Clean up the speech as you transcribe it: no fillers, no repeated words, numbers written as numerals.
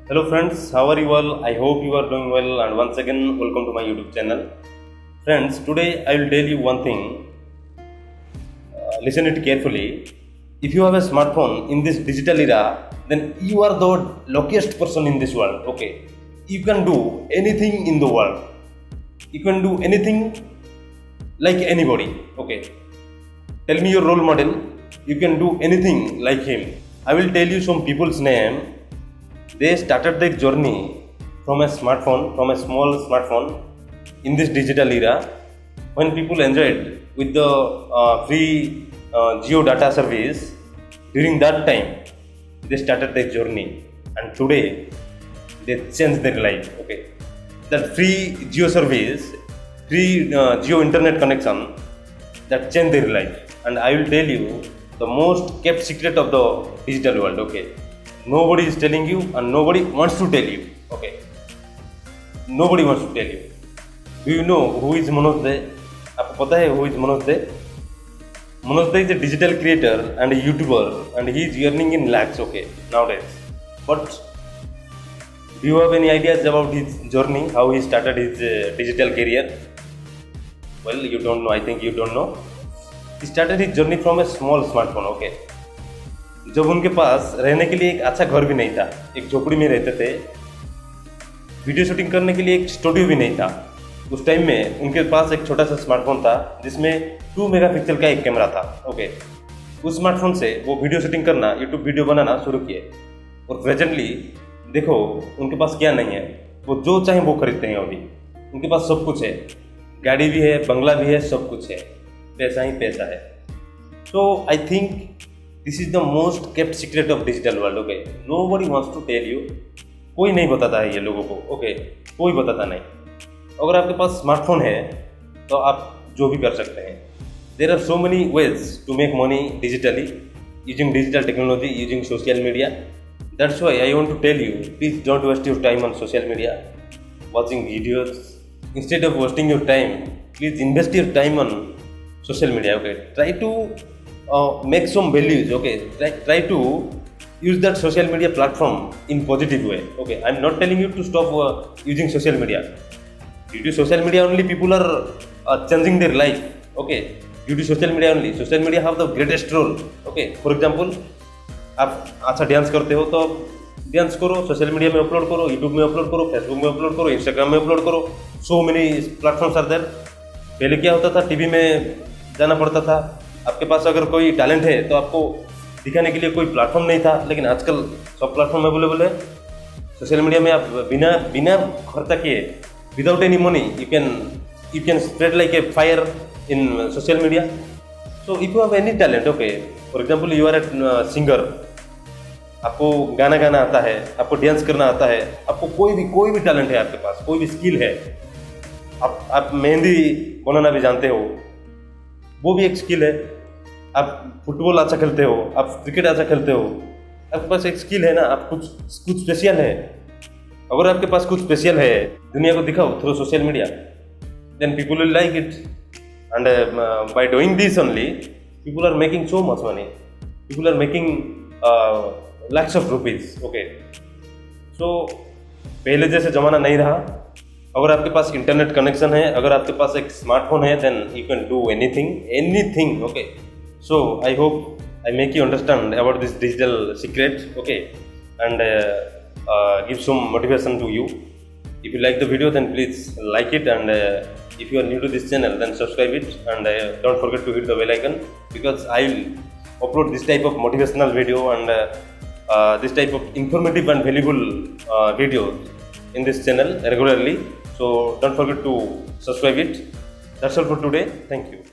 Hello friends, how are you all? I hope you are doing well, and once again welcome to my YouTube channel. Friends, today I will tell you one thing. Listen it carefully. If you have a smartphone in this digital era, then you are the luckiest person in this world. Okay, you can do anything in the world. You can do anything like anybody. Okay, tell me your role model. You can do anything like him. I will tell you some people's name. They started their journey from a smartphone, from a small smartphone in this digital era when people enjoyed with the free Geo data service. During that time, they started their journey, and today they changed their life. Okay, that free Geo service, free Geo internet connection, that changed their life. And I will tell you the most kept secret of the digital world. Okay, nobody is telling you, and nobody wants to tell you. Okay, nobody wants to tell you. Do you know who is Manoj De? आपको पता है who is Manoj De? Manoj De is a digital creator and a YouTuber, and he is earning in lakhs. Okay, nowadays. But do you have any ideas about his journey? How he started his digital career? Well, you don't know. I think you don't know. He started his journey from a small smartphone. Okay. जब उनके पास रहने के लिए एक अच्छा घर भी नहीं था, एक झोपड़ी में रहते थे, वीडियो शूटिंग करने के लिए एक स्टूडियो भी नहीं था, उस टाइम में उनके पास एक छोटा सा स्मार्टफोन था जिसमें 2 मेगापिक्सल का एक कैमरा था. ओके, उस स्मार्टफोन से वो वीडियो शूटिंग करना, यूट्यूब वीडियो बनाना शुरू किए. और प्रेजेंटली देखो उनके पास क्या नहीं है, वो जो चाहे वो खरीदते हैं. अभी उनके पास सब कुछ है, गाड़ी भी है, बंगला भी है, सब कुछ है, पैसा ही पैसा है. So I think this is the most kept secret of digital world. Okay, nobody wants to tell you. कोई नहीं बताता है ये लोगों को. ओके, कोई बताता नहीं. अगर आपके पास स्मार्टफोन है तो आप जो भी कर सकते हैं. There are so many ways to make money digitally using digital technology, using social media. That's why I want to tell you, please don't waste your time on social media watching videos. Instead of wasting your time, please invest your time on social media. Okay, try to make some values. Okay, try to use that social media platform in positive way. Okay, I'm not telling you to stop using social media. Due to social media only people are changing their life. Okay, due to social media only, social media have the greatest role. Okay, for example, आप अच्छा dance करते हो तो dance करो, social media में upload करो, YouTube में upload करो, फेसबुक में अपलोड करो, इंस्टाग्राम में अपलोड करो. So many platforms are there. पहले क्या होता था, टीवी में जाना पड़ता था. आपके पास अगर कोई टैलेंट है तो आपको दिखाने के लिए कोई प्लेटफॉर्म नहीं था, लेकिन आजकल सब प्लेटफॉर्म अवेलेबल है. सोशल मीडिया में आप बिना खर्चा किए, without any money, you can spread like a fire in social media. So if you have any talent, okay, for example you are a singer, आपको गाना गाना आता है, आपको डांस करना आता है, आपको कोई भी टैलेंट है, आपके पास कोई भी स्किल है, आप मेहंदी बनाना भी जानते हो, वो भी एक स्किल है. आप फुटबॉल अच्छा खेलते हो, आप क्रिकेट अच्छा खेलते हो, आपके पास एक स्किल है ना, आप कुछ स्पेशल है. अगर आपके पास कुछ स्पेशल है, दुनिया को दिखाओ through social media, then people will like it. And by doing this only people are making so much money. People are making lakhs of rupees. Okay, so पहले जैसे ज़माना नहीं रहा. अगर आपके पास इंटरनेट कनेक्शन है, अगर आपके पास एक स्मार्टफोन है, then you can do anything. Okay, so I hope I make you understand about this digital secret. Okay, and give some motivation to you. If you like the video then please like it, and if you are new to this channel then subscribe it, and don't forget to hit the bell icon, because I will upload this type of motivational video and this type of informative and valuable videos in this channel regularly. So don't forget to subscribe it. That's all for today. Thank you.